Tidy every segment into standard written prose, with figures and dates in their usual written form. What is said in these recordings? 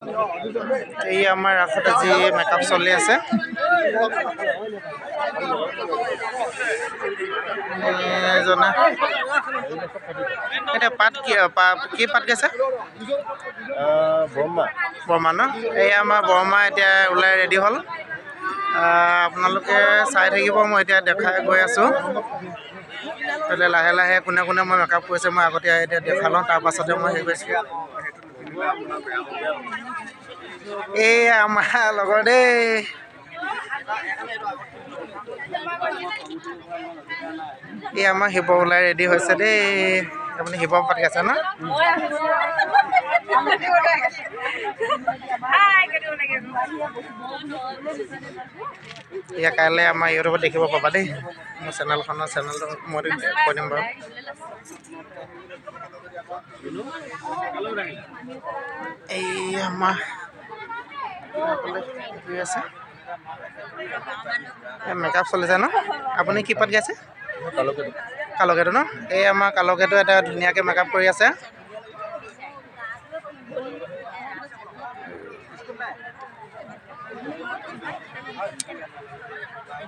এই আমাৰ ৰাসত আজি মেকআপ চলি আছে। এজনে এতিয়া পাত কি পাত গৈছে? বৰ্মা ন? এই আমাৰ বৰ্মা এতিয়া ওলাই ৰেডি হ'ল। আপোনালোকে চাই থাকিব, মই এতিয়া দেখাই গৈ আছোঁ। তাতে লাহে লাহে কোনে কোনে মই মেকআপ কৰিছে মই আগতে এতিয়া দেখা লওঁ, তাৰ পাছতে মই হেৰি কৰিছোঁ। এই আমাৰ লগৰ দেই। এই আমাৰ শিৱ ওলাই ৰেডি হৈছে দেই। আপুনি শিৱ পাতি আছে ন? এয়া কাইলৈ আমাৰ ইউটিউবত দেখিব পাবা দেই। মোৰ চেনেলটো মই কৈ দিম বাৰু। এই আমাৰ আছে মেকআপ চলিছে ন? আপুনি কি পাত গাইছে? কালকেটো ন? এই আমাৰ কালকেটো এটা ধুনীয়াকৈ মেকআপ কৰি আছে।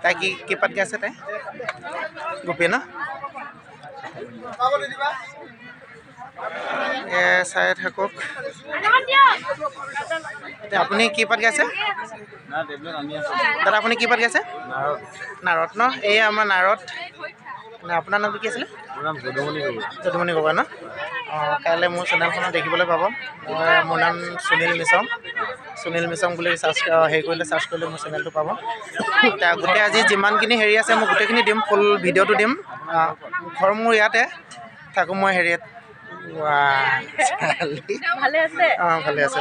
তাই কি পাত গাইছে তাই? গোপী ন? চাই থাকক। আপুনি কি পাত গাইছে? দাদা আপুনি কি পাত গাইছে? নাৰদ ন? এই আমাৰ নাৰদ। আপোনাৰ নামটো কি আছিলে? যদুমণি গগৈ ন? অঁ, কাইলৈ মোৰ চেনেলখনত দেখিবলৈ পাব। মোৰ নাম সুনীল মিছম বুলি হেৰি কৰিলে চাৰ্চ কৰিলে মোৰ চেনেলটো পাব। গোটেই আজি যিমানখিনি হেৰি আছে মই গোটেইখিনি দিম, ফুল ভিডিঅ'টো দিম। ঘৰ মোৰ ইয়াতে থাকোঁ মই হেৰিয়াত। ভালে আছে? অঁ, ভালে আছে।